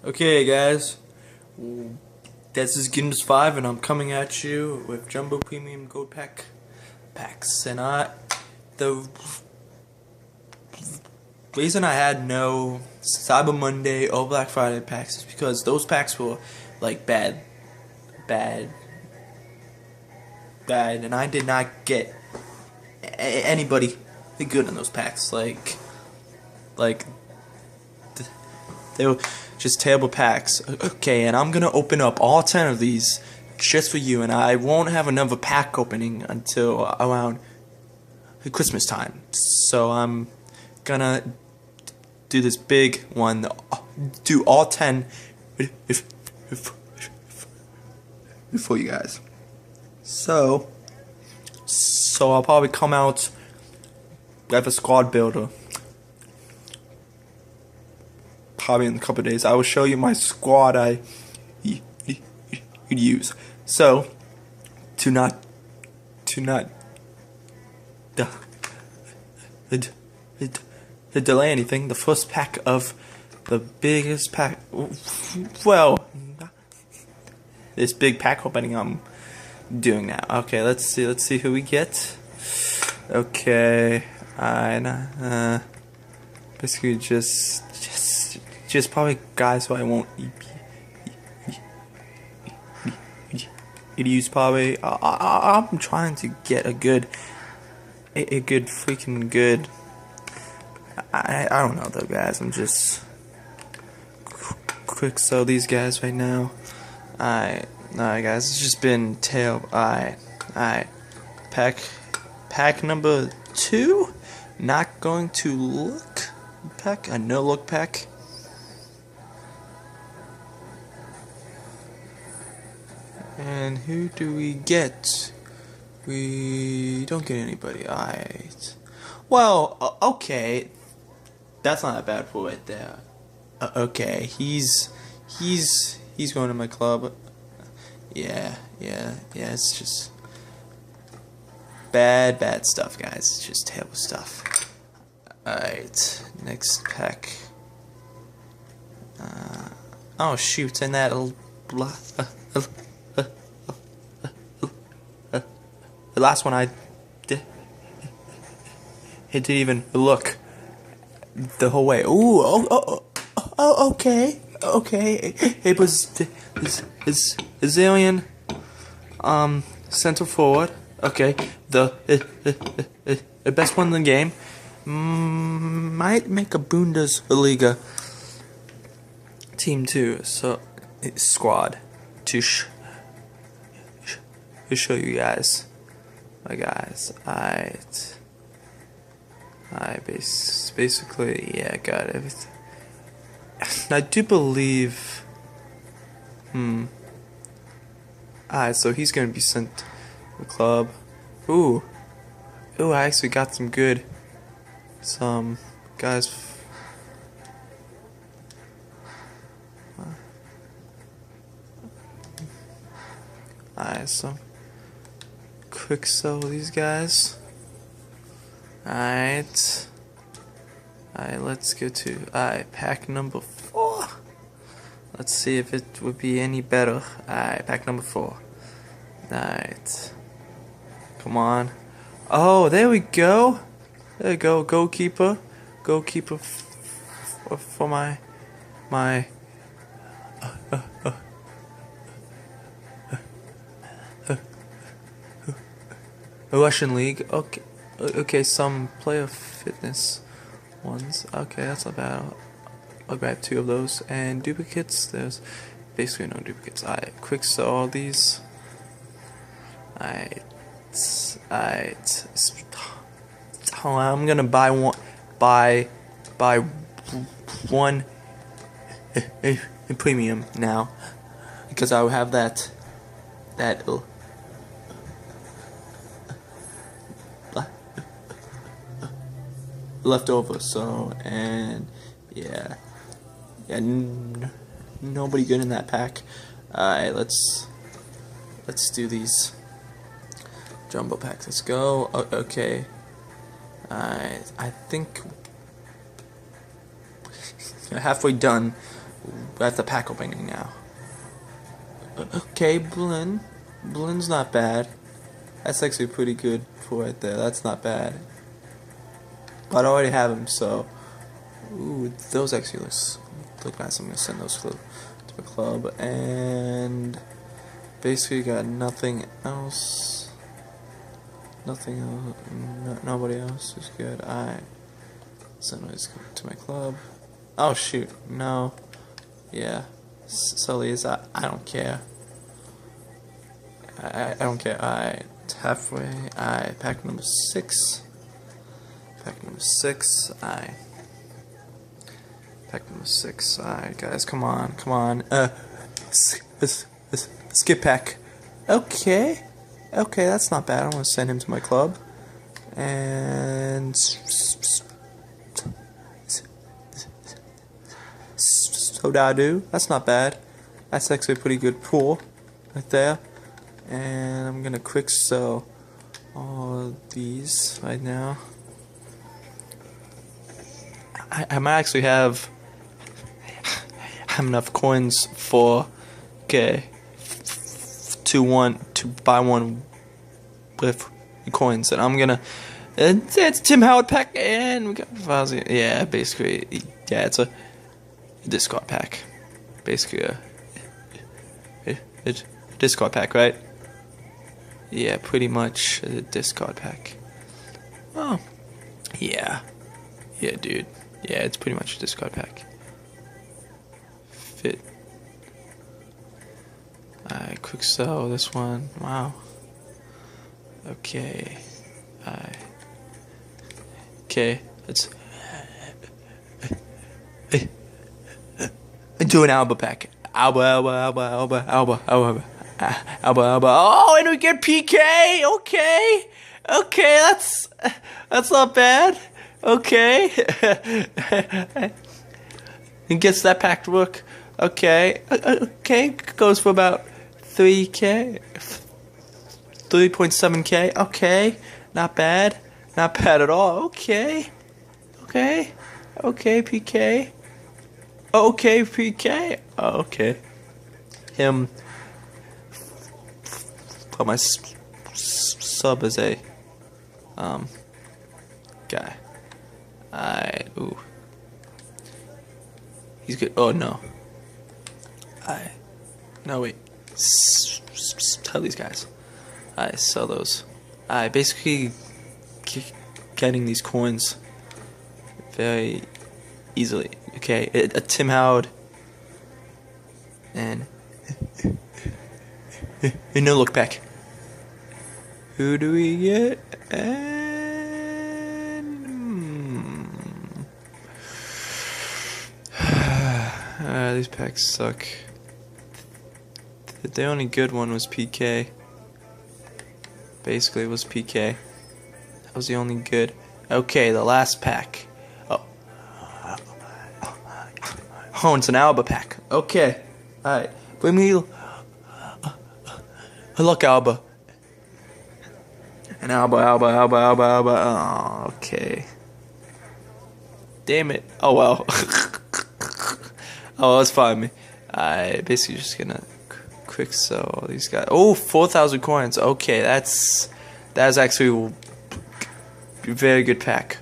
Okay, guys, this is Games 5, and I'm coming at you with Jumbo Premium Gold packs. And the reason I had no Cyber Monday or Black Friday packs is because those packs were like bad, and I did not get anybody good in those packs. Like they were just terrible packs. Okay, and I'm gonna open up all 10 of these just for you, and I won't have another pack opening until around Christmas time. So I'm gonna do this big one, do all 10 for you guys. So I'll probably come out with a squad builder probably in a couple of days. I will show you my squad I use. So to not delay anything, the first pack of the biggest pack, well, this big pack opening I'm doing now. Okay, let's see who we get. Okay, basically just probably guys who I won't use. Probably I'm trying to get a good freaking good. I don't know though, guys. I'm just quick. So these guys right now. Alright, guys. It's just been terrible. Alright. Pack number 2. Not going to look pack. A no look pack. And who do we get? We don't get anybody. Alright. Well, okay. That's not a bad pull right there. Okay, he's going to my club. Yeah. It's just bad stuff, guys. It's just terrible stuff. Alright, next pack. Oh shoot, and that the last one I didn't even look the whole way. Ooh, okay. It was his alien center forward. Okay, the best one in the game. Might make a Bundesliga team too. So squad to show you guys. Guys, I basically, yeah, got everything. I do believe. Alright, so he's gonna be sent to the club. Ooh, I actually got some guys. Alright, so quick sell these guys. Alright, let's go to pack number 4. Let's see if it would be any better. Alright, pack number 4. Alright, come on. Oh, there we go. There we go. Goalkeeper for my Russian league. Okay, some player fitness ones. Okay, that's not bad. I'll grab 2 of those. And duplicates, there's basically no duplicates. Alright, quick sell all these. Alright. Oh, I'm gonna buy one premium now, because I will have that left over. So, and yeah, nobody good in that pack. Alright, let's do these jumbo packs. Let's go. Okay, I think halfway done we're at the pack opening now. Okay, Blinn. Blinn's not bad. That's actually pretty good for right there. That's not bad. But I already have him, so... Ooh, those actually look nice. I'm going to send those to my club. And... basically got nothing else. Nothing else. Nobody else is good. Alright. Send those to my club. Oh, shoot. No. Yeah. Sully is... I don't care. I don't care. Alright. Halfway. Alright. Pack number 6. Pack number 6. Alright. Pack number 6. Alright, guys. Come on. Come on. Skip pack. Okay. Okay, that's not bad. I'm going to send him to my club. And... Sodadu. That's not bad. That's actually a pretty good pull right there. And I'm gonna quick sell all these right now. I might actually have enough coins for to buy one with coins, and I'm gonna. It's Tim Howard pack, and we got Fozzie. Yeah, basically, yeah, it's a discard pack. Basically, a discard pack, right? Yeah, pretty much a discard pack. Oh, yeah. Yeah, dude. Yeah, it's pretty much a discard pack. Fit. Alright, quick sell this one. Wow. Okay. Okay, let's do an Alba pack. Alba. Oh, and we get PK. Okay, that's not bad. Okay, and gets that pack to work. Okay, goes for about 3K, 3.7K. Okay, not bad at all. Okay, PK. Okay, PK. Okay, him. Put my sub as a guy. Ooh, he's good. Oh no. No wait. Tell these guys. I sell those. I basically getting these coins very easily. Okay, a Tim Howard and a no look back. Who do we get? These packs suck. The only good one was PK. Basically, it was PK. That was the only good. Okay, the last pack. Oh, it's an Alba pack. Okay. Alright. Bring me... Look, Alba. An Alba. Oh, okay. Damn it. Oh, well. Oh, that's fine. I basically just gonna quick sell all these guys. Oh, 4,000 coins. Okay, that's actually a very good pack.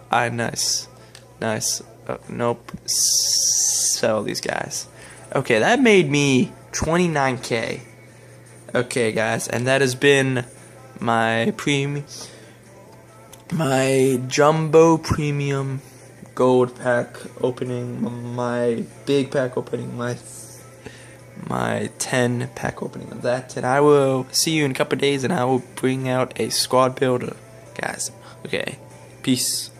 Nice. Nope. Sell these guys. Okay, that made me 29K. Okay, guys, and that has been my jumbo premium gold pack opening, my big pack opening, my 10 pack opening of that, and I will see you in a couple of days, and I will bring out a squad builder, guys. Okay, peace.